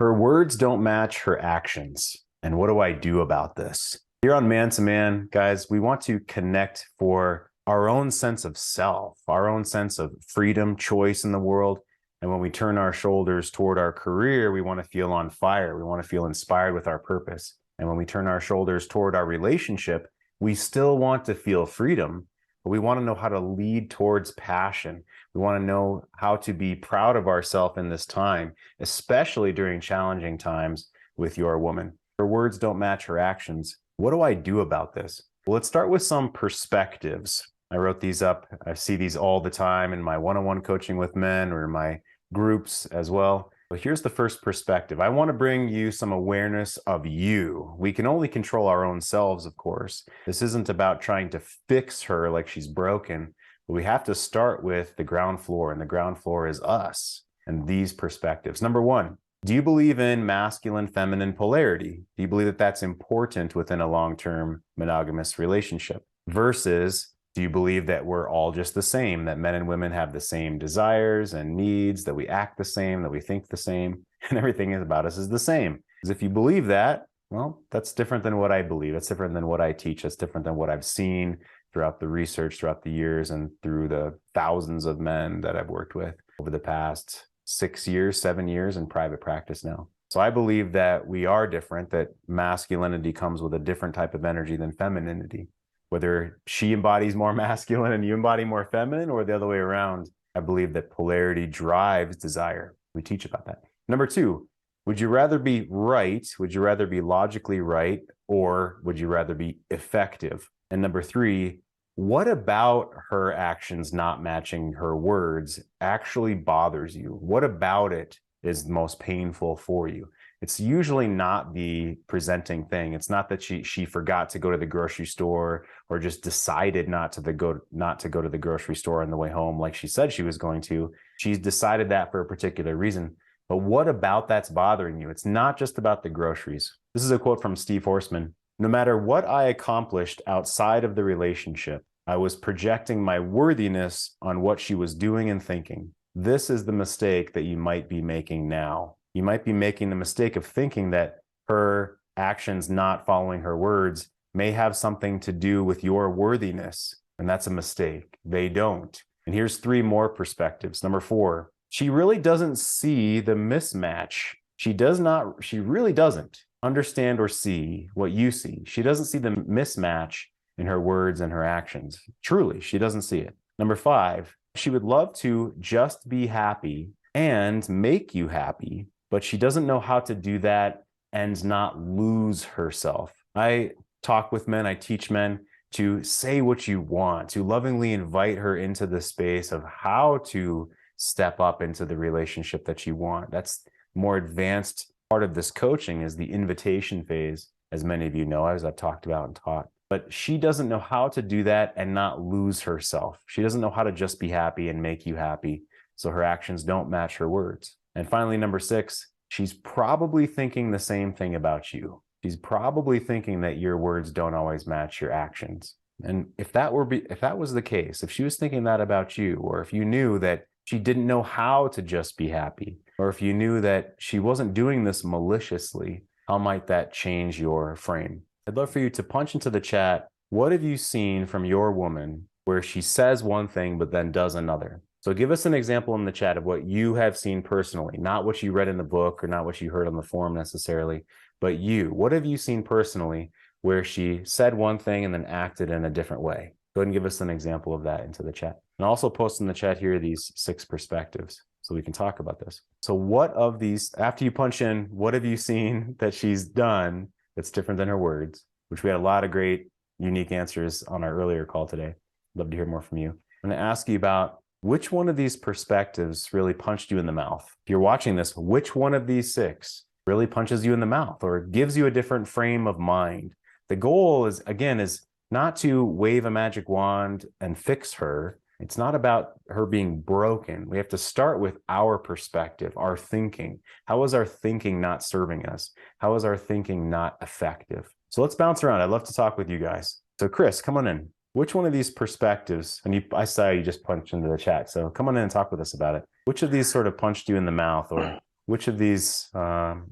Her words don't match her actions. And what do I do about this? Here on Man to Man, guys, we want to connect for our own sense of self, our own sense of freedom, choice in the world. And when we turn our shoulders toward our career, we want to feel on fire. We want to feel inspired with our purpose. And when we turn our shoulders toward our relationship, we still want to feel freedom, but we want to know how to lead towards passion. We want to know how to be proud of ourselves in this time, especially during challenging times with your woman. Her words don't match her actions. What do I do about this? Well, let's start with some perspectives. I wrote these up. I see these all the time in my one-on-one coaching with men or my groups as well. But here's the first perspective. I want to bring you some awareness of you. We can only control our own selves, of course. This isn't about trying to fix her like she's broken, but we have to start with the ground floor, and the ground floor is us and these perspectives. Number one, do you believe in masculine, feminine polarity? Do you believe that that's important within a long-term monogamous relationship? Versus, do you believe that we're all just the same, that men and women have the same desires and needs, that we act the same, that we think the same, and everything about us is the same? Because if you believe that, well, that's different than what I believe. It's different than what I teach. It's different than what I've seen throughout the research, throughout the years, and through the thousands of men that I've worked with over the past 6 years, 7 years in private practice now. So I believe that we are different, that masculinity comes with a different type of energy than femininity. Whether she embodies more masculine and you embody more feminine, or the other way around, I believe that polarity drives desire. We teach about that. Number two, would you rather be right? Would you rather be logically right? Or would you rather be effective? And number three, what about her actions not matching her words actually bothers you? What about it is most painful for you? It's usually not the presenting thing. It's not that she forgot to go to the grocery store or just decided not to go to the grocery store on the way home like she said she was going to. She's decided that for a particular reason. But what about that's bothering you? It's not just about the groceries. This is a quote from Steve Horstman. No matter what I accomplished outside of the relationship, I was projecting my worthiness on what she was doing and thinking. This is the mistake that you might be making now. You might be making the mistake of thinking that her actions not following her words may have something to do with your worthiness, and that's a mistake. They don't. And here's three more perspectives. Number four, she really doesn't see the mismatch. She really doesn't understand or see what you see. She doesn't see the mismatch in her words and her actions. Truly, she doesn't see it. Number five, she would love to just be happy and make you happy, but she doesn't know how to do that and not lose herself. I talk with men, I teach men to say what you want, to lovingly invite her into the space of how to step up into the relationship that you want. That's more advanced part of this coaching, is the invitation phase, as many of you know, as I've talked about and taught. But she doesn't know how to do that and not lose herself. She doesn't know how to just be happy and make you happy, so her actions don't match her words. And finally, number six, she's probably thinking the same thing about you. She's probably thinking that your words don't always match your actions. And if that was the case, if she was thinking that about you, or if you knew that she didn't know how to just be happy, or if you knew that she wasn't doing this maliciously, how might that change your frame? I'd love for you to punch into the chat, what have you seen from your woman where she says one thing but then does another? So give us an example in the chat of what you have seen personally, not what you read in the book or not what you heard on the forum necessarily, but you. What have you seen personally where she said one thing and then acted in a different way? Go ahead and give us an example of that into the chat. And also post in the chat here these 6 perspectives so we can talk about this. So what of these, after you punch in, what have you seen that she's done that's different than her words, which we had a lot of great, unique answers on our earlier call today. Love to hear more from you. I'm going to ask you about which one of these perspectives really punched you in the mouth. If you're watching this, which one of these 6 really punches you in the mouth or gives you a different frame of mind? The goal is, again, is not to wave a magic wand and fix her. It's not about her being broken. We have to start with our perspective, our thinking. How is our thinking not serving us? How is our thinking not effective? So let's bounce around. I'd love to talk with you guys. So Chris, come on in. Which one of these perspectives, and I saw you just punched into the chat, so come on in and talk with us about it. Which of these sort of punched you in the mouth or Which of these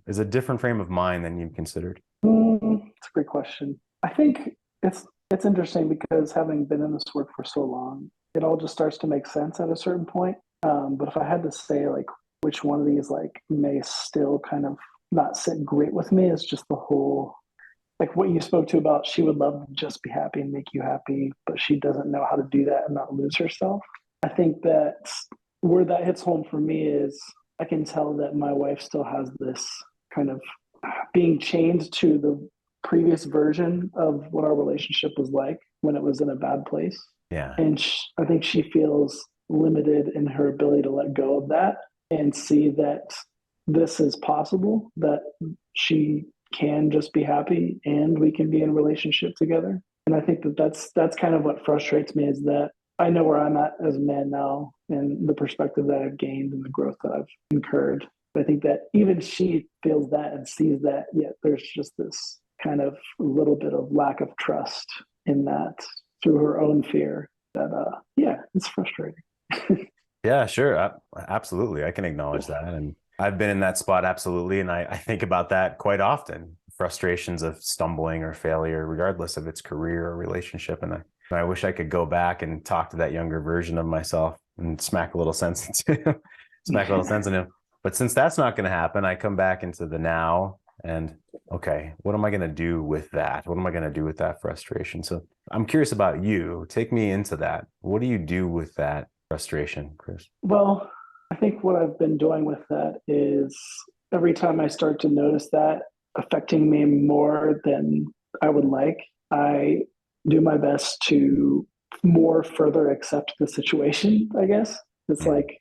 is a different frame of mind than you considered? It's a great question. I think it's interesting because having been in this work for so long, it all just starts to make sense at a certain point. But if I had to say like which one of these like may still kind of not sit great with me, is just the whole like what you spoke to about she would love to just be happy and make you happy, but she doesn't know how to do that and not lose herself. I think that where that hits home for me is I can tell that my wife still has this kind of being chained to the previous version of what our relationship was like when it was in a bad place. Yeah. And I think she feels limited in her ability to let go of that and see that this is possible, that she can just be happy and we can be in a relationship together. And I think that that's kind of what frustrates me is that I know where I'm at as a man now and the perspective that I've gained and the growth that I've incurred. But I think that even she feels that and sees that, yet there's just this kind of little bit of lack of trust in that through her own fear that, yeah, it's frustrating. Yeah, sure. Absolutely. I can acknowledge that. And I've been in that spot. Absolutely. And I think about that quite often. Frustrations of stumbling or failure, regardless of its career or relationship. And I wish I could go back and talk to that younger version of myself and smack a little sense into him, smack a little sense in him. But since that's not going to happen, I come back into the now and okay, what am I going to do with that? What am I going to do with that frustration? So I'm curious about you. Take me into that. What do you do with that frustration, Chris? Well, I think what I've been doing with that is every time I start to notice that affecting me more than I would like, I do my best to more further accept the situation, I guess. It's Mm. like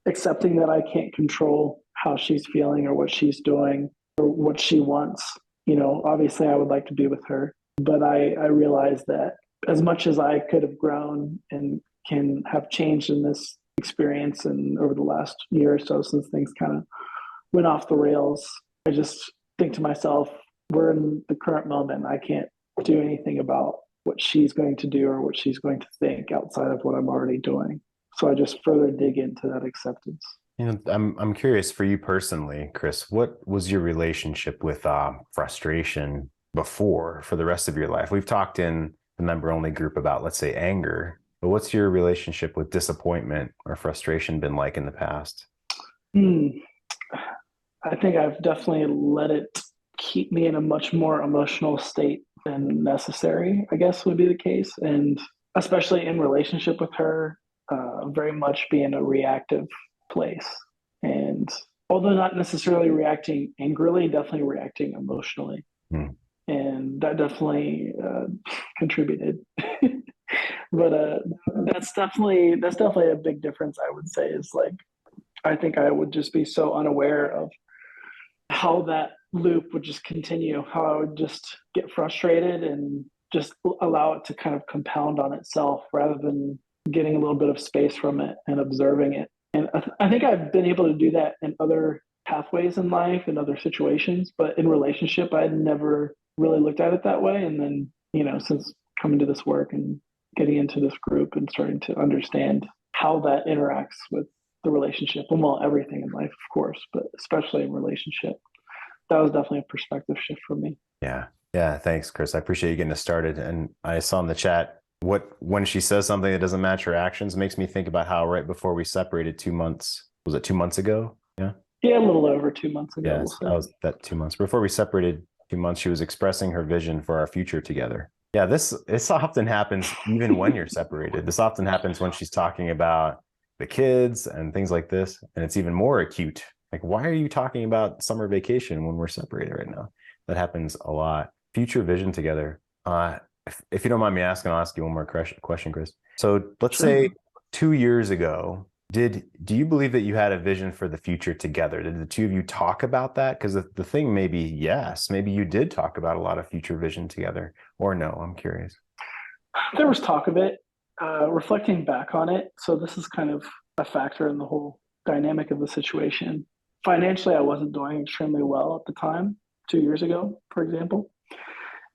accepting that I can't control how she's feeling or what she's doing or what she wants. You know, obviously I would like to be with her, but I realize that as much as I could have grown and can have changed in this experience and over the last year or so since things kind of went off the rails, I just think to myself, we're in the current moment. I can't do anything about what she's going to do or what she's going to think outside of what I'm already doing. So I just further dig into that acceptance. You know, I'm curious for you personally, Chris, what was your relationship with frustration before for the rest of your life? We've talked in the member only group about, let's say, anger, but what's your relationship with disappointment or frustration been like in the past? Hmm. I think I've definitely let it keep me in a much more emotional state than necessary, I guess would be the case. And especially in relationship with her, very much be in a reactive place. And although not necessarily reacting angrily, definitely reacting emotionally. Hmm. And that definitely contributed. But that's definitely a big difference, I would say, is like I think I would just be so unaware of how that loop would just continue, how I would just get frustrated and just allow it to kind of compound on itself rather than getting a little bit of space from it and observing it. And I think I've been able to do that in other pathways in life and other situations, but in relationship, I had never really looked at it that way. And then, you know, since coming to this work and getting into this group and starting to understand how that interacts with the relationship, well, everything in life, of course, but especially in relationship, that was definitely a perspective shift for me. Yeah. Yeah. Thanks, Chris. I appreciate you getting us started. And I saw in the chat when she says something that doesn't match her actions makes me think about how right before we separated 2 months, was it 2 months ago? Yeah. Yeah, a little over 2 months ago, we'll Yes. say. I was that 2 months before we separated 2 months. She was expressing her vision for our future together. Yeah. This often happens even when you're separated. This often happens when she's talking about the kids and things like this. And it's even more acute. Like, why are you talking about summer vacation when we're separated right now? That happens a lot. Future vision together. If you don't mind me asking, I'll ask you one more question, Chris. So let's say Sure. 2 years ago, do you believe that you had a vision for the future together? Did the two of you talk about that? Because the thing may be yes, maybe you did talk about a lot of future vision together, or no? I'm curious. There was talk of it. Reflecting back on it, so this is kind of a factor in the whole dynamic of the situation. Financially, I wasn't doing extremely well at the time, 2 years ago, for example.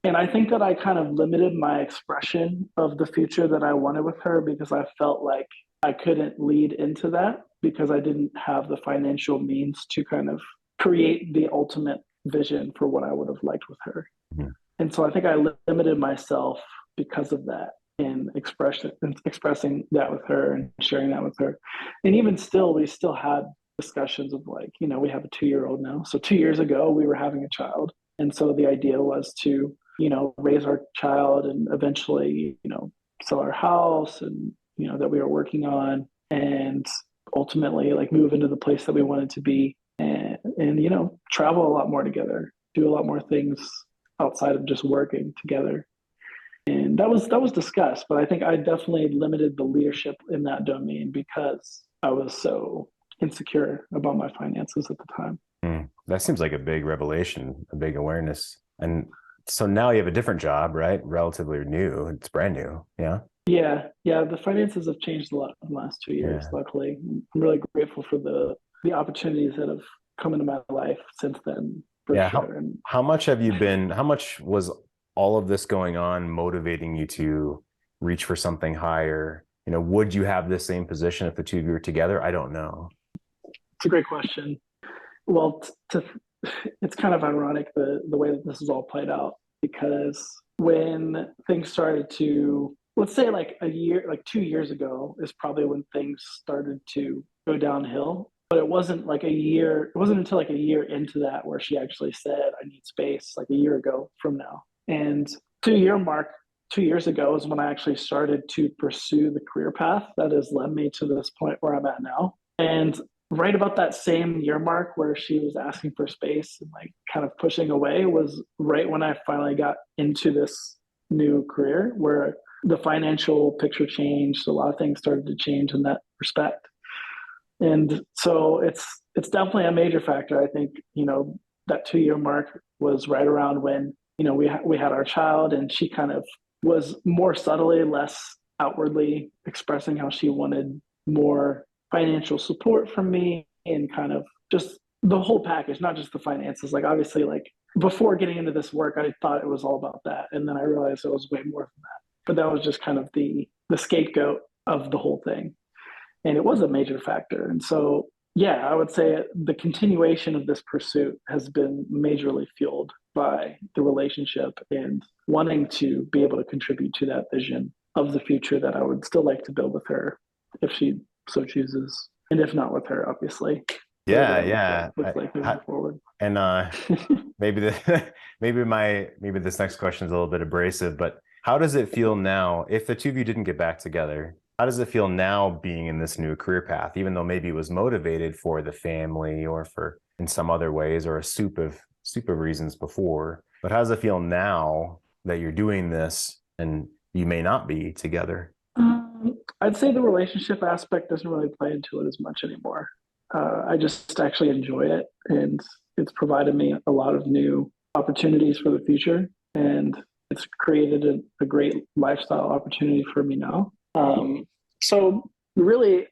And I think that I kind of limited my expression of the future that I wanted with her because I felt like I couldn't lead into that because I didn't have the financial means to kind of create the ultimate vision for what I would have liked with her. Mhm. And so I think I limited myself because of that in expressing that with her and sharing that with her. And even still, we still had discussions of like, we have a 2-year-old now. So 2 years ago, we were having a child. And so the idea was to, raise our child and eventually, sell our house and, that we were working on, and ultimately like move into the place that we wanted to be, and travel a lot more together, do a lot more things outside of just working together. And that was discussed, but I think I definitely limited the leadership in that domain because I was so insecure about my finances at the time. That seems like a big revelation, a big awareness. And so now you have a different job, right? Relatively new. It's brand new. Yeah. Yeah. The finances have changed a lot in the last 2 years, Yeah. luckily. I'm really grateful for the opportunities that have come into my life since then, for Yeah. sure. And How much was all of this going on motivating you to reach for something higher? Would you have the same position if the two of you were together? I don't know. it's a great question. Well, it's kind of ironic the way that this is all played out, because when things started to, let's say like 2 years ago is probably when things started to go downhill. But it wasn't until like a year into that where she actually said, I need space, like a year ago from now. And 2 year mark, 2 years ago is when I actually started to pursue the career path that has led me to this point where I'm at now. And right about that same year mark where she was asking for space and like kind of pushing away was right when I finally got into this new career where the financial picture changed. A lot of things started to change in that respect. And so it's definitely a major factor. I think, that 2 year mark was right around when, we had our child, and she kind of was more subtly, less outwardly expressing how she wanted more financial support from me, and kind of just the whole package, not just the finances. Like obviously, like before getting into this work, I thought it was all about that. And then I realized it was way more than that. But that was just kind of the scapegoat of the whole thing. And it was a major factor. And so, yeah, I would say the continuation of this pursuit has been majorly fueled by the relationship and wanting to be able to contribute to that vision of the future that I would still like to build with her if she so chooses. And if not with her, obviously. Yeah. Looks like moving forward. And maybe maybe this next question is a little bit abrasive, but how does it feel now if the two of you didn't get back together? How does it feel now being in this new career path, even though maybe it was motivated for the family or for in some other ways or a soup of reasons before? But how does it feel now that you're doing this and you may not be together? I'd say the relationship aspect doesn't really play into it as much anymore. I just actually enjoy it, and it's provided me a lot of new opportunities for the future, and it's created a great lifestyle opportunity for me now. So really,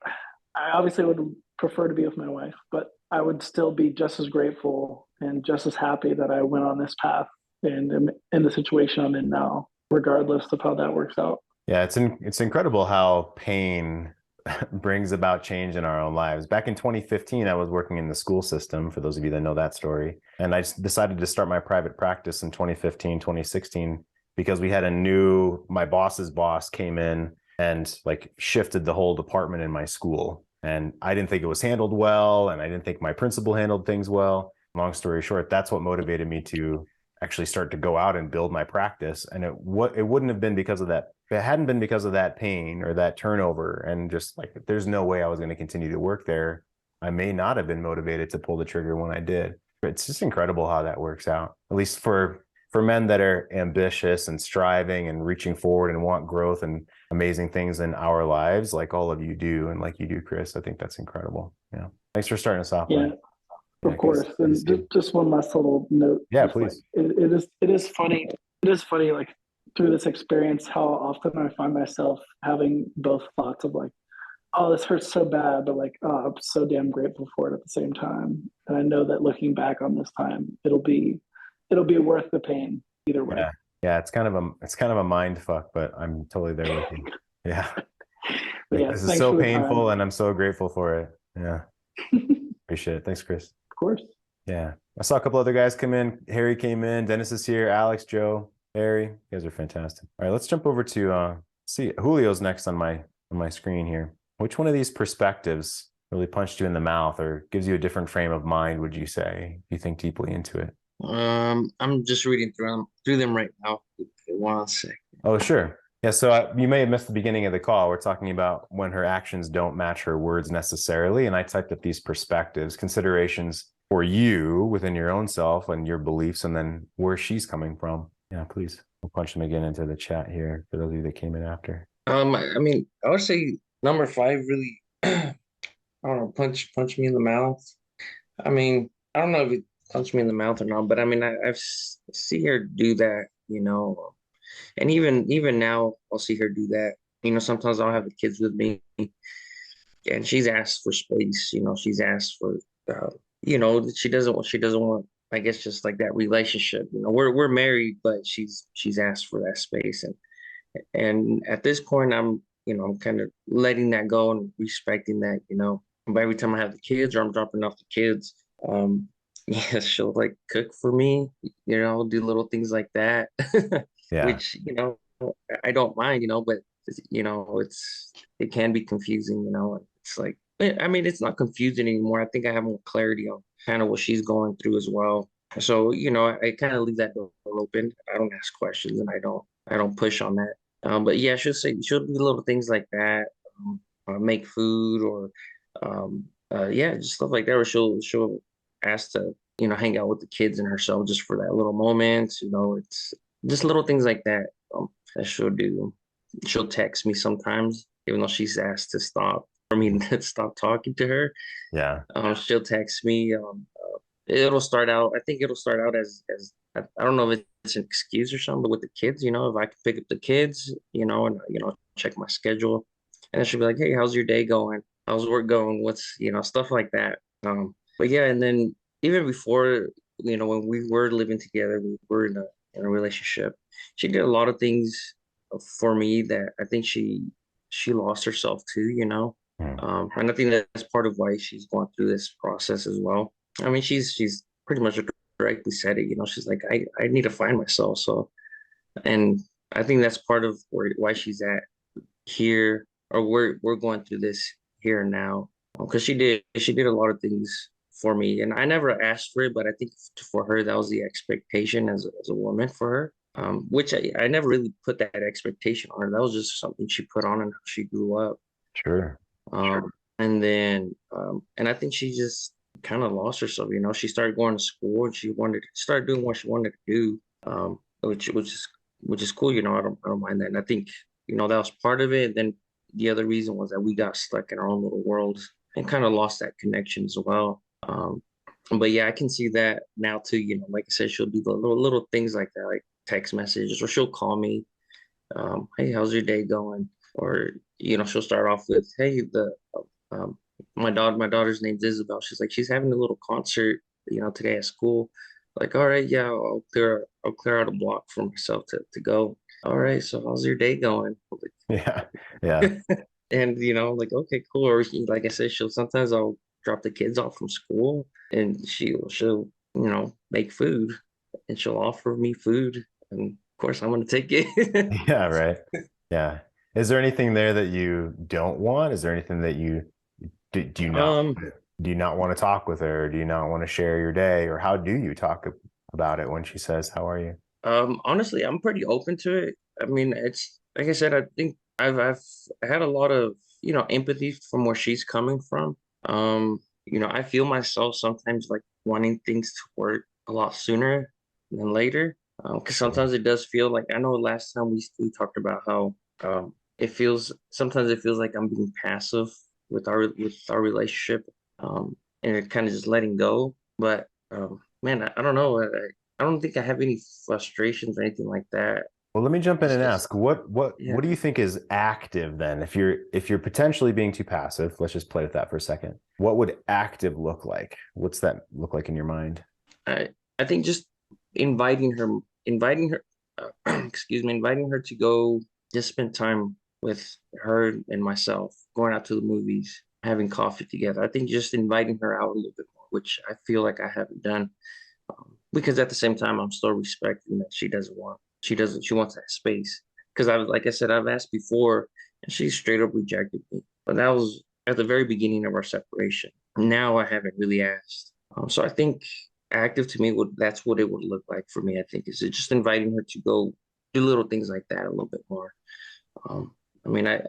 I obviously would prefer to be with my wife, but I would still be just as grateful and just as happy that I went on this path and am in the situation I'm in now, regardless of how that works out. Yeah, it's incredible how pain brings about change in our own lives. Back in 2015, I was working in the school system, for those of you that know that story. And I decided to start my private practice in 2015, 2016, because we had my boss's boss came in and like shifted the whole department in my school. And I didn't think it was handled well. And I didn't think my principal handled things well. Long story short, that's what motivated me to actually start to go out and build my practice. And it wouldn't have been because of that. If it hadn't been because of that pain or that turnover, and just like there's no way I was going to continue to work there, I may not have been motivated to pull the trigger when I did. But it's just incredible how that works out, at least for men that are ambitious and striving and reaching forward and want growth and amazing things in our lives, like all of you do, and like you do, Chris. I think that's incredible. Yeah. Thanks for starting us off. Yeah. Of course. And just one last little note. Yeah, please. Like, it is funny. It is funny, like through this experience, how often I find myself having both thoughts of like, oh, this hurts so bad, but like, oh, I'm so damn grateful for it at the same time. And I know that looking back on this time, it'll be worth the pain either way. Yeah. It's kind of a mind fuck, but I'm totally there with you. Yeah. Like, Yeah. this is so painful, and I'm so grateful for it. Yeah. Appreciate it. Thanks, Chris. Of course. Yeah. I saw a couple other guys come in. Harry came in. Dennis is here. Alex, Joe, Harry. You guys are fantastic. All right, let's jump over to see Julio's next on my screen here. Which one of these perspectives really punched you in the mouth or gives you a different frame of mind, would you say? You think deeply into it. I'm just reading through them right now. One sec. Oh, sure. Yeah, so you may have missed the beginning of the call. We're talking about when her actions don't match her words necessarily. And I typed up these perspectives, considerations for you within your own self and your beliefs, and then where she's coming from. Yeah, please. We'll punch them again into the chat here for those of you that came in after. I mean, I would say number 5 really, I don't know, punch me in the mouth. I mean, I don't know if it punched me in the mouth or not, but I mean, I've see her do that, you know, and even now I'll see her do that. You know, sometimes I'll have the kids with me, and she's asked for space. You know, she's asked for, you know, she doesn't want. I guess just like that relationship. You know, we're married, but she's asked for that space, and at this point, I'm kind of letting that go and respecting that. You know, but every time I have the kids or I'm dropping off the kids, yeah, she'll like cook for me. You know, do little things like that. Yeah. Which, you know, I don't mind, you know, but you know, it can be confusing, you know. It's like, I mean, it's not confusing anymore. I think I have more clarity on kind of what she's going through as well. So, you know, I kind of leave that door open. I don't ask questions and I don't push on that. But yeah, she'll do little things like that, make food or yeah, just stuff like that. Or she'll ask to, you know, hang out with the kids and herself just for that little moment. You know, it's just little things like that, that she'll do. She'll text me sometimes, even though she's asked to stop for me to stop talking to her. Yeah. She'll text me. It'll start out. I think it'll start out as I don't know if it's an excuse or something, but with the kids, you know, if I could pick up the kids, you know, and you know, check my schedule, and then she'll be like, "Hey, how's your day going? How's work going? What's, you know, stuff like that." But yeah, and then even before, you know, when we were living together, we were in a relationship. She did a lot of things for me that I think she lost herself too, you know. Hmm. And I think that's part of why she's going through this process as well. I mean, she's pretty much directly said it, you know. She's like, I need to find myself. So, and I think that's part of why she's at here, or we're going through this here and now, because she did a lot of things for me, and I never asked for it, but I think for her that was the expectation as a woman for her, which I never really put that expectation on her. That was just something she put on and how she grew up. Sure. And then and I think she just kind of lost herself. You know, she started going to school and she wanted to start doing what she wanted to do, which is cool. You know, I don't mind that. And I think, you know, that was part of it. Then the other reason was that we got stuck in our own little worlds and kind of lost that connection as well. But yeah, I can see that now too. You know, like I said, she'll do the little things like that, like text messages, or she'll call me. Hey, how's your day going? Or, you know, she'll start off with, hey, um, my daughter's name's Isabel. She's like, she's having a little concert, you know, today at school. Like, all right, yeah, I'll clear out a block for myself to go. All right, so how's your day going? Yeah. Yeah. And you know, like, okay, cool. Or like I said, I'll drop the kids off from school, and she'll you know, make food, and she'll offer me food, and of course I'm gonna take it. Yeah. Right. Yeah. Is there anything there that you don't want? Is there anything that you do you not Um, want to talk with her? Do you not want to share your day? Or how do you talk about it when she says, "How are you?" Honestly, I'm pretty open to it. I mean, it's like I said, I think I've had a lot of, you know, empathy from where she's coming from. You know, I feel myself sometimes like wanting things to work a lot sooner than later. Because sometimes it does feel like, I know last time we talked about how sometimes it feels like I'm being passive with our relationship, and it kind of just letting go. But man, I don't know. I don't think I have any frustrations or anything like that. Well, let me jump in It's and just, ask, what yeah. do you think is active then? If you're potentially being too passive, let's just play with that for a second. What would active look like? What's that look like in your mind? I I think just inviting her, excuse me, inviting her to go just spend time with her and myself, going out to the movies, having coffee together. I think just inviting her out a little bit more, which I feel like I haven't done. Because at the same time, I'm still respecting that she wants that space. Because like I said, I've asked before and she straight up rejected me. But that was at the very beginning of our separation. Now I haven't really asked. So I think active to me that's what it would look like for me. I think is it just inviting her to go do little things like that a little bit more. Um, I mean, I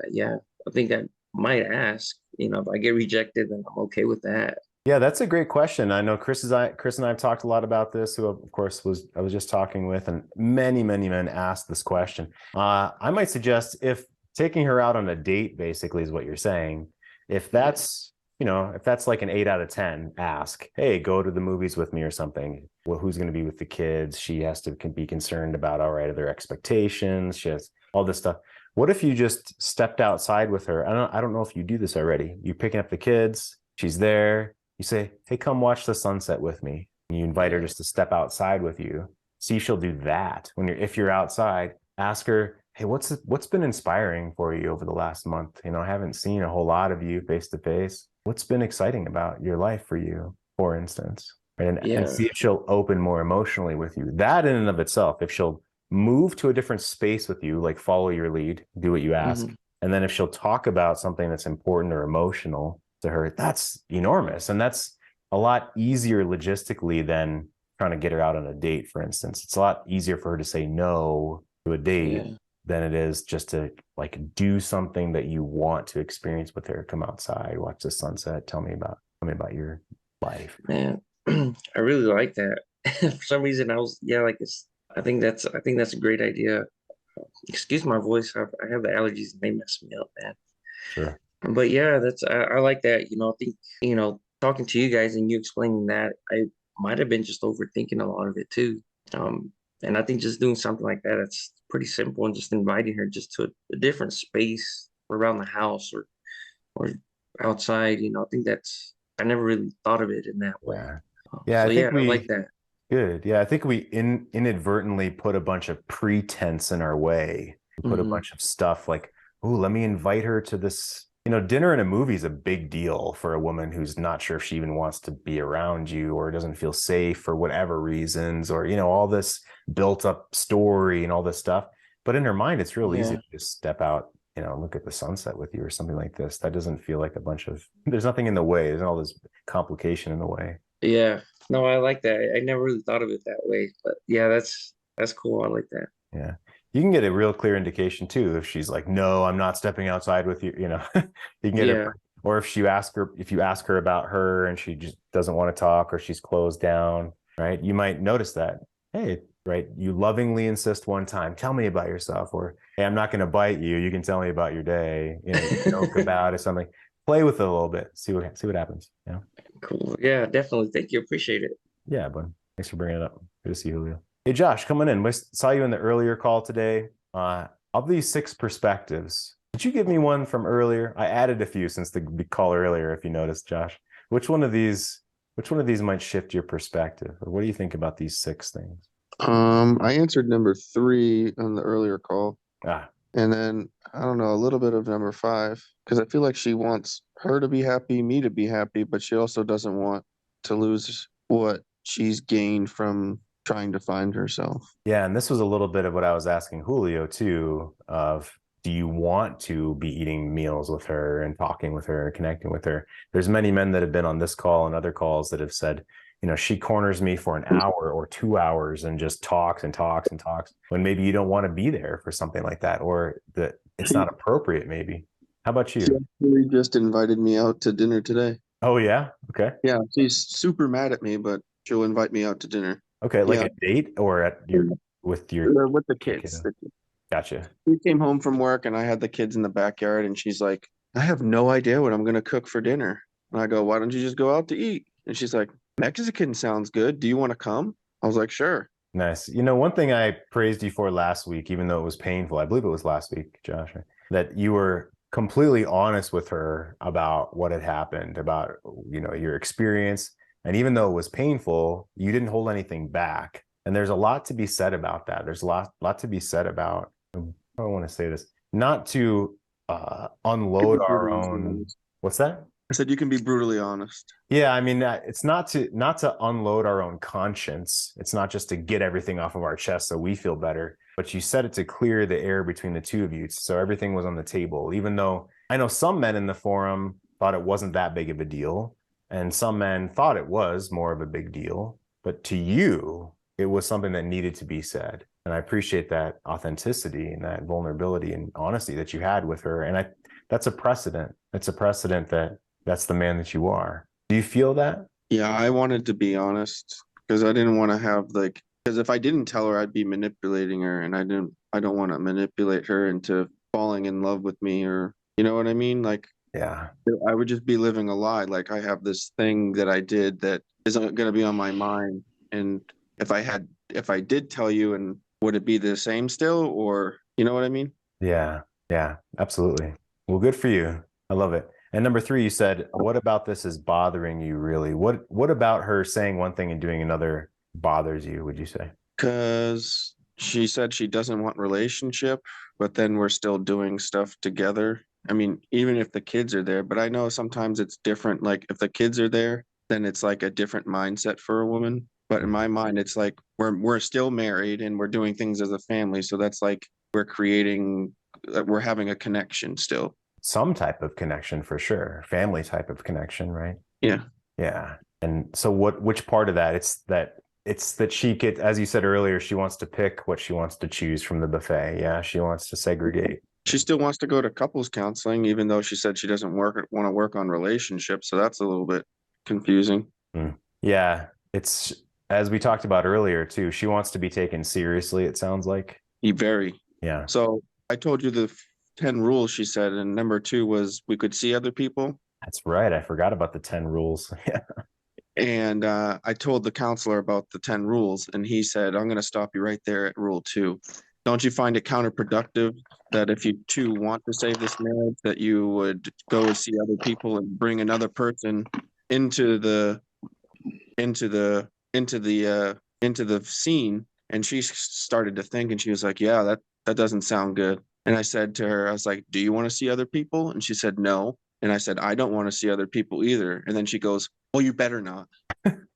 think I might ask. If I get rejected, then I'm okay with that. Yeah, that's a great question. I know Chris and I have talked a lot about this, who of course I was just talking with, and many men asked this question. I might suggest, if taking her out on a date basically is what you're saying, if that's if that's like an 8 out of 10, ask, hey, go to the movies with me or something. Well, who's going to be with the kids? She has to be concerned about, all right, their expectations. She has all this stuff. What if you just stepped outside with her? I don't know if you do this already. You picking up the kids, she's there. You say, hey, come watch the sunset with me. And you invite her just to step outside with you. See, she'll do that. If you're outside, ask her, hey, what's been inspiring for you over the last month? I haven't seen a whole lot of you face to face. What's been exciting about your life for you, for instance? Right? And see if she'll open more emotionally with you. That in and of itself, if she'll move to a different space with you, like follow your lead, do what you ask. And then if she'll talk about something that's important or emotional to her, that's enormous. And that's a lot easier logistically than trying to get her out on a date, for instance. It's a lot easier for her to say no to a date than it is just to like do something that you want to experience with her. Come outside, watch the sunset, tell me about your life. Man, I really like that. For some reason I think that's a great idea. Excuse my voice. I have the allergies and they mess me up, man. Sure. But yeah, I like that. I think, talking to you guys and you explaining that, I might have been just overthinking a lot of it too. And I think just doing something like that, it's pretty simple, and just inviting her just to a different space around the house or outside. I think I never really thought of it in that way. Yeah, I like that. Good. Yeah, I think we inadvertently put a bunch of pretense in our way. We put a bunch of stuff like, oh, let me invite her to this. Dinner and a movie is a big deal for a woman who's not sure if she even wants to be around you or doesn't feel safe for whatever reasons, or, all this built up story and all this stuff. But in her mind, it's real easy to just step out, look at the sunset with you or something like this. That doesn't feel like there's nothing in the way. There's all this complication in the way. Yeah. No, I like that. I never really thought of it that way. But yeah, that's cool. I like that. Yeah. You can get a real clear indication too if she's like, no, I'm not stepping outside with you. You can get it. Or if you ask her about her and she just doesn't want to talk, or she's closed down, right? You might notice that. Hey, right, you lovingly insist one time, tell me about yourself, or hey, I'm not going to bite you. You can tell me about your day. Joke about it, something. Play with it a little bit. See what happens. Yeah. Cool. Yeah, definitely. Thank you. Appreciate it. Yeah, bud. Thanks for bringing it up. Good to see you, Julio. Hey, Josh, coming in. We saw you in the earlier call today. Of these 6 perspectives, did you give me one from earlier? I added a few since the call earlier, if you noticed, Josh. Which one of these might shift your perspective? Or what do you think about these 6 things? I answered number 3 on the earlier call. And then, I don't know, a little bit of number 5, because I feel like she wants her to be happy, me to be happy, but she also doesn't want to lose what she's gained from trying to find herself. Yeah, and this was a little bit of what I was asking Julio too, of do you want to be eating meals with her and talking with her and connecting with her? There's many men that have been on this call and other calls that have said, she corners me for an hour or 2 hours and just talks and talks and talks, when maybe you don't want to be there for something like that, or that it's not appropriate maybe. How about you? She just invited me out to dinner today. Oh, yeah? Okay. Yeah, she's super mad at me, but she'll invite me out to dinner. Okay, like a date or with the kids. Gotcha. We came home from work and I had the kids in the backyard, and she's like, I have no idea what I'm going to cook for dinner. And I go, why don't you just go out to eat? And she's like, Mexican sounds good. Do you want to come? I was like, sure. Nice. One thing I praised you for last week, even though it was painful, I believe it was last week, Josh, that you were completely honest with her about what had happened, about, your experience. And even though it was painful, you didn't hold anything back. And there's a lot to be said about that. There's a lot to be said about, I don't want to say this, not to unload our own. What's that? I said you can be brutally honest. Yeah, I mean, it's not to unload our own conscience. It's not just to get everything off of our chest so we feel better. But you said it to clear the air between the two of you, so everything was on the table. Even though I know some men in the forum thought it wasn't that big of a deal, and some men thought it was more of a big deal. But to you, it was something that needed to be said. And I appreciate that authenticity and that vulnerability and honesty that you had with her. And that's a precedent. It's a precedent that that's the man that you are. Do you feel that? Yeah, I wanted to be honest because I didn't want to have because if I didn't tell her, I'd be manipulating her, and I don't want to manipulate her into falling in love with me, or you know what I mean? Like, yeah, I would just be living a lie. Like I have this thing that I did that isn't going to be on my mind. And if I did tell you, and would it be the same still, or you know what I mean? Yeah, absolutely. Well, good for you. I love it. And number 3, you said, what about this is bothering you really? What about her saying one thing and doing another bothers you, would you say? Because she said she doesn't want relationship, but then we're still doing stuff together. I mean, even if the kids are there, but I know sometimes it's different. Like if the kids are there, then it's like a different mindset for a woman. But in my mind, it's like we're still married and we're doing things as a family. So that's like we're having a connection still. Some type of connection for sure. Family type of connection, right? Yeah. Yeah. And so which part of that? It's that she gets, as you said earlier, she wants to pick what she wants to choose from the buffet. Yeah. She wants to segregate. She still wants to go to couples counseling, even though she said she doesn't want to work on relationships. So that's a little bit confusing. Yeah. It's, as we talked about earlier too, she wants to be taken seriously, it sounds like. Very. Yeah. So I told you the 10 rules, she said, and number 2 was we could see other people. That's right. I forgot about the 10 rules. Yeah. And I told the counselor about the 10 rules, and he said, I'm going to stop you right there at rule 2. Don't you find it counterproductive that if you two want to save this marriage, that you would go and see other people and bring another person into the scene? And she started to think, and she was like, yeah, that doesn't sound good. And I said to her, I was like, do you want to see other people? And she said, no. And I said, I don't want to see other people either. And then she goes, well, you better not.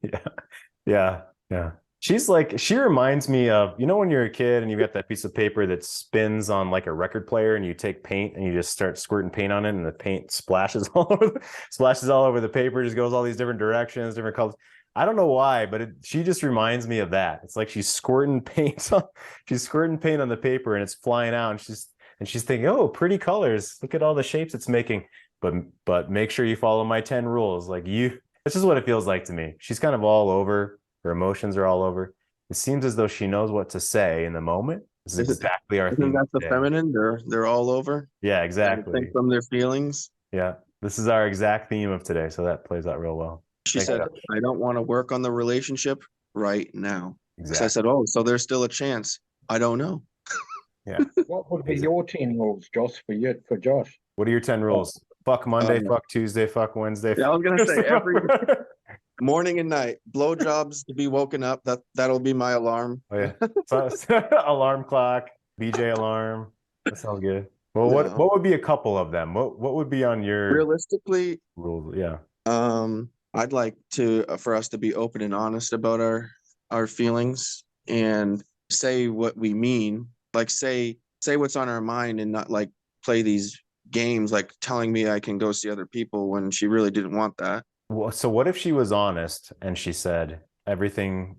Yeah. She reminds me of, you know, when you're a kid and you got that piece of paper that spins on like a record player, and you take paint and you just start squirting paint on it, and the paint splashes all over the paper, just goes all these different directions, different colors. I don't know why, but she just reminds me of that. It's like she's squirting paint on the paper, and it's flying out, and she's thinking, oh, pretty colors. Look at all the shapes it's making. But make sure you follow my 10 rules. Like this is what it feels like to me. She's kind of all over. Her emotions are all over. It seems as though she knows what to say in the moment. This is exactly our theme. That's the feminine. They're all over. Yeah, exactly. Think from their feelings. Yeah, this is our exact theme of today. So that plays out real well. She said, I don't want to work on the relationship right now. Exactly. So I said, oh, so there's still a chance. I don't know. Yeah. What would be your 10 rules, Josh, for Josh? What are your 10 rules? Fuck Monday, fuck Tuesday, fuck Wednesday. Yeah, I was going to say every morning and night, blowjobs to be woken up. That'll be my alarm. Oh, yeah. Alarm clock, BJ alarm. That sounds good. Well, what would be a couple of them? What would be on your realistically rules? Yeah. I'd like for us to be open and honest about our feelings and say what we mean. Like say what's on our mind, and not like play these games like telling me I can go see other people when she really didn't want that. Well, so what if she was honest and she said everything,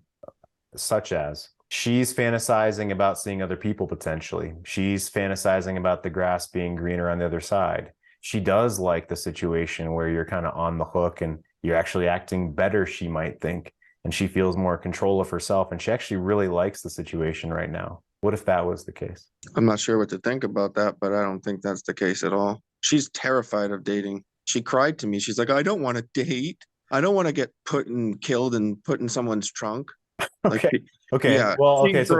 such as she's fantasizing about seeing other people potentially. She's fantasizing about the grass being greener on the other side. She does like the situation where you're kind of on the hook and you're actually acting better, she might think, and she feels more control of herself, and she actually really likes the situation right now. What if that was the case? I'm not sure what to think about that, but I don't think that's the case at all. She's terrified of dating. She cried to me. She's like, I don't want to date. I don't want to get killed and put in someone's trunk. Okay. Yeah. Well, okay. So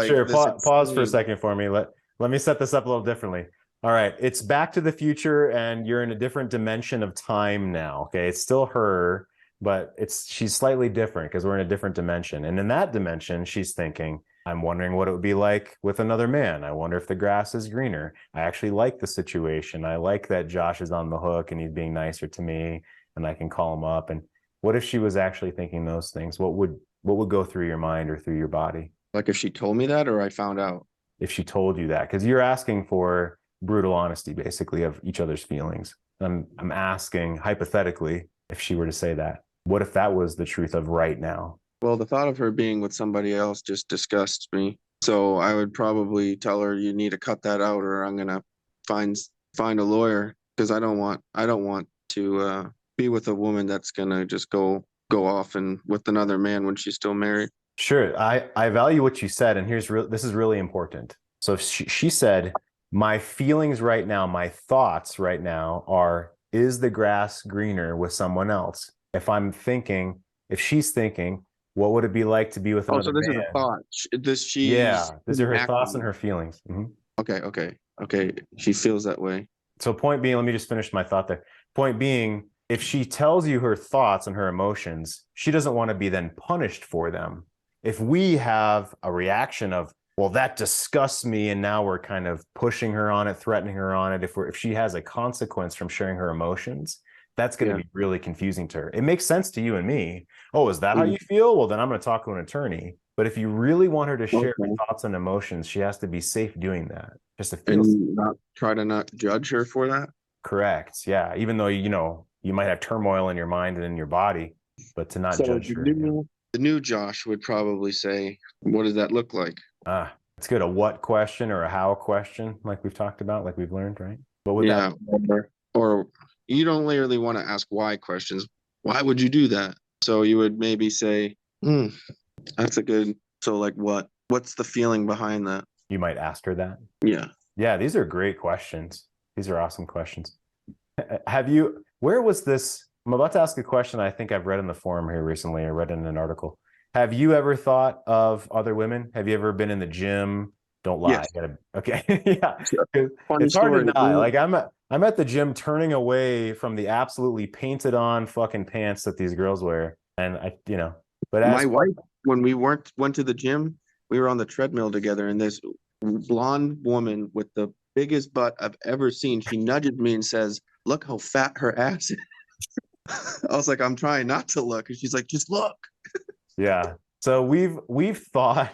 sure. Pause for a second for me. Let me set this up a little differently. All right. It's Back to the Future, and you're in a different dimension of time now. Okay. It's still her, but she's slightly different because we're in a different dimension. And in that dimension, she's thinking, I'm wondering what it would be like with another man. I wonder if the grass is greener. I actually like the situation. I like that Josh is on the hook and he's being nicer to me and I can call him up. And what if she was actually thinking those things? What would go through your mind or through your body? Like if she told me that or I found out? If she told you that, because you're asking for brutal honesty, basically, of each other's feelings. I'm asking, hypothetically, if she were to say that, what if that was the truth of right now? Well, the thought of her being with somebody else just disgusts me. So I would probably tell her, you need to cut that out, or I'm gonna find a lawyer, because I don't want to be with a woman that's gonna just go off and with another man when she's still married. Sure, I value what you said, and this is really important. So if she said, my feelings right now, my thoughts right now are, is the grass greener with someone else? If she's thinking, what would it be like to be with another man? So this is a thought. These are her thoughts and her feelings. Mm-hmm. Okay. She feels that way. So point being, let me just finish my thought there. Point being, if she tells you her thoughts and her emotions, she doesn't want to be then punished for them. If we have a reaction of, well, that disgusts me, and now we're kind of pushing her on it, threatening her on it, if she has a consequence from sharing her emotions, that's going to be really confusing to her. It makes sense to you and me. Oh, is that how you feel? Well, then I'm going to talk to an attorney. But if you really want her to share her thoughts and emotions, she has to be safe doing that. Just to feel try to not judge her for that. Correct. Yeah. Even though, you might have turmoil in your mind and in your body, but to not judge her. The new Josh would probably say, what does that look like? It's good. A what question or a how question, like we've talked about, like we've learned, right? What would that or you don't really want to ask why questions. Why would you do that? So you would maybe say, that's a good, so like what's the feeling behind that? You might ask her that. Yeah. Yeah, these are great questions. These are awesome questions. Where was this? I'm about to ask a question I think I've read in the forum here recently. I read in an article. Have you ever thought of other women? Have you ever been in the gym? Don't lie. Yes. Okay. Yeah. Funny it's hard story. to deny. Like I'm at the gym turning away from the absolutely painted on fucking pants that these girls wear. And but my wife, when we went to the gym, we were on the treadmill together, and this blonde woman with the biggest butt I've ever seen, she nudged me and says, look how fat her ass is. I was like, I'm trying not to look. And she's like, just look. Yeah. So we've thought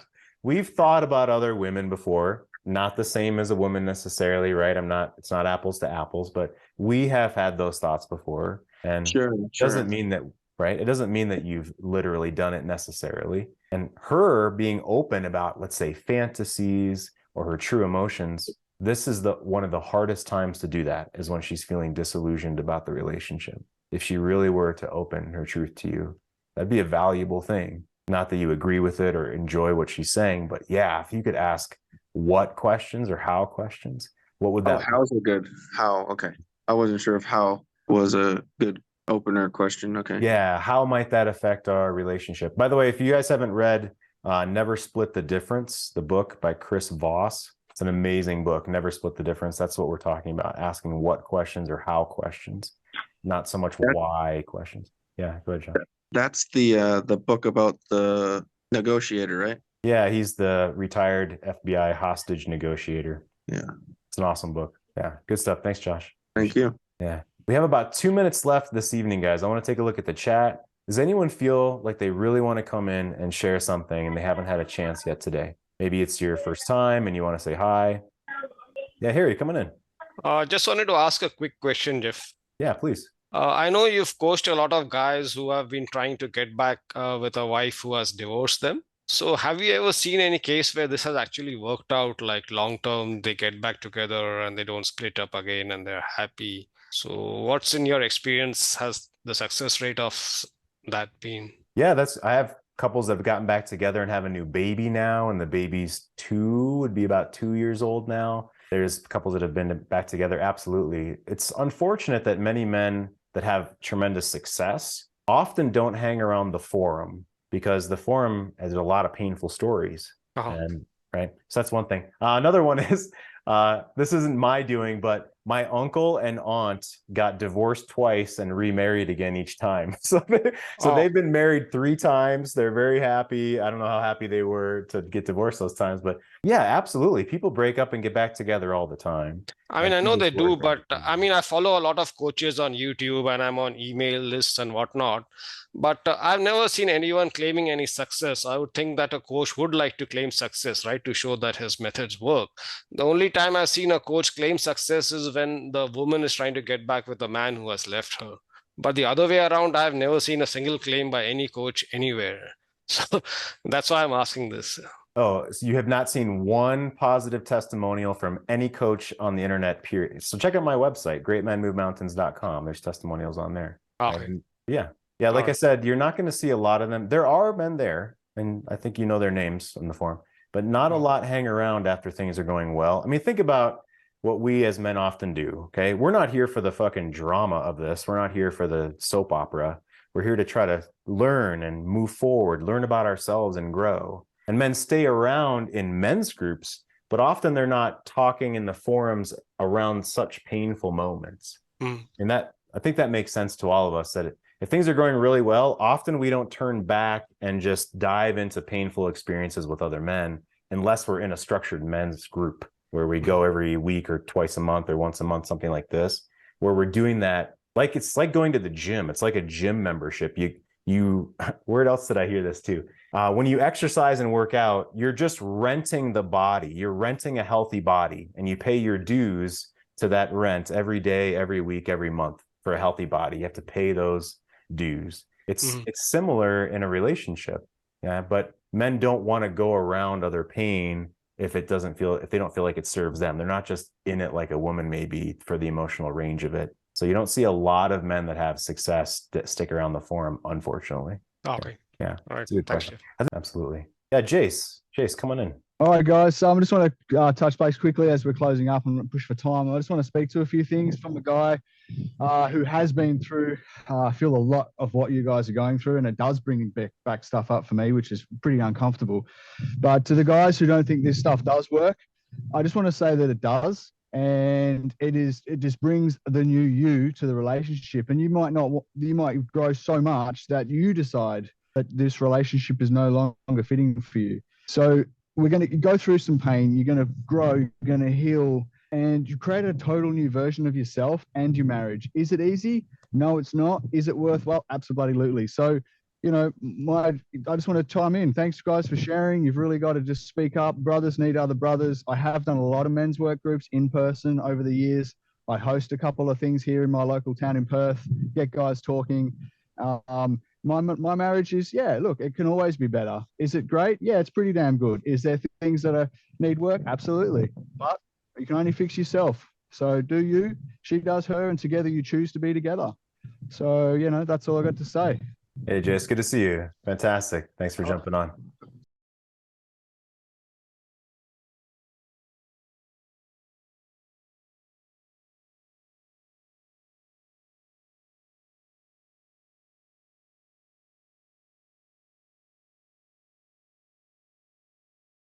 about other women before, not the same as a woman necessarily, right? It's not apples to apples, but we have had those thoughts before. And it doesn't mean that, right? It doesn't mean that you've literally done it necessarily. And her being open about, let's say, fantasies or her true emotions, this is one of the hardest times to do that, is when she's feeling disillusioned about the relationship. If she really were to open her truth to you, that'd be a valuable thing. Not that you agree with it or enjoy what she's saying, but yeah, if you could ask what questions or how questions, what would that be? How's a good how? Okay. I wasn't sure if how was a good opener question. Okay. Yeah. How might that affect our relationship? By the way, if you guys haven't read Never Split the Difference, the book by Chris Voss, it's an amazing book. Never Split the Difference. That's what we're talking about. Asking what questions or how questions, not so much why questions. Yeah. Go ahead, John. That's the book about the negotiator, right? Yeah, he's the retired FBI hostage negotiator. Yeah. It's an awesome book. Yeah, good stuff. Thanks, Josh. Thank you. Yeah. We have about 2 minutes left this evening, guys. I want to take a look at the chat. Does anyone feel like they really want to come in and share something and they haven't had a chance yet today? Maybe it's your first time and you want to say hi. Yeah, Harry, coming in. Just wanted to ask a quick question, Jeff. Yeah, please. I know you've coached a lot of guys who have been trying to get back with a wife who has divorced them. So have you ever seen any case where this has actually worked out, like long term, they get back together and they don't split up again and they're happy? So what's in your experience, has the success rate of that been? Yeah, I have couples that have gotten back together and have a new baby now, and the baby's would be about 2 years old now. There's couples that have been back together. Absolutely. It's unfortunate that many men that have tremendous success often don't hang around the forum, because the forum has a lot of painful stories. And right. So that's one thing. Another one is, this isn't my doing, but my uncle and aunt got divorced twice and remarried again each time. So they've been married 3 times. They're very happy. I don't know how happy they were to get divorced those times, but yeah, absolutely. People break up and get back together all the time. I mean, I know they do, but I mean, I follow a lot of coaches on YouTube and I'm on email lists and whatnot. But I've never seen anyone claiming any success. I would think that a coach would like to claim success, right? To show that his methods work. The only time I've seen a coach claim success is when the woman is trying to get back with the man who has left her. But the other way around, I've never seen a single claim by any coach anywhere. So that's why I'm asking this. Oh, so you have not seen one positive testimonial from any coach on the internet, period. So check out my website, greatmenmovemountains.com. There's testimonials on there. Okay. And yeah. Like I said, you're not going to see a lot of them. There are men there, and I think you know their names in the forum, but not a lot hang around after things are going well. I mean, think about what we as men often do, okay? We're not here for the fucking drama of this. We're not here for the soap opera. We're here to try to learn and move forward, learn about ourselves and grow. And men stay around in men's groups, but often they're not talking in the forums around such painful moments. And that, I think that makes sense to all of us, that if things are going really well, often we don't turn back and just dive into painful experiences with other men unless we're in a structured men's group where we go every week or twice a month or once a month, something like this, where we're doing that. Like, it's like going to the gym. It's like a gym membership. You where else did I hear this too? When you exercise and work out, you're just renting the body. You're renting a healthy body, and you pay your dues to that rent every day, every week, every month for a healthy body. You have to pay those dues. It's similar in a relationship. Yeah, but men don't want to go around other pain if they don't feel like it serves them. They're not just in it like a woman may be for the emotional range of it. So you don't see a lot of men that have success that stick around the forum, unfortunately. Okay. Yeah. All right. Good question. Absolutely. Yeah, Jace, come on in. All right, guys. So I just want to touch base quickly as we're closing up and push for time. I just want to speak to a few things from a guy who has been through, I feel a lot of what you guys are going through, and it does bring back stuff up for me, which is pretty uncomfortable. But to the guys who don't think this stuff does work, I just want to say that it does. And it just brings the new you to the relationship. And you might grow so much that you decide that this relationship is no longer fitting for you. So we're going to go through some pain. You're going to grow, you're going to heal, and you create a total new version of yourself and your marriage. Is it easy? No, it's not. Is it worthwhile? Absolutely. So, I just want to chime in. Thanks, guys, for sharing. You've really got to just speak up. Brothers need other brothers. I have done a lot of men's work groups in person over the years. I host a couple of things here in my local town in Perth, get guys talking. My marriage is, look, it can always be better. Is it great? Yeah, it's pretty damn good. Is there things that need work? Absolutely. But you can only fix yourself. So do you, she does her, and together you choose to be together. So, that's all I got to say. Hey, Jace, good to see you. Fantastic. Thanks for jumping on.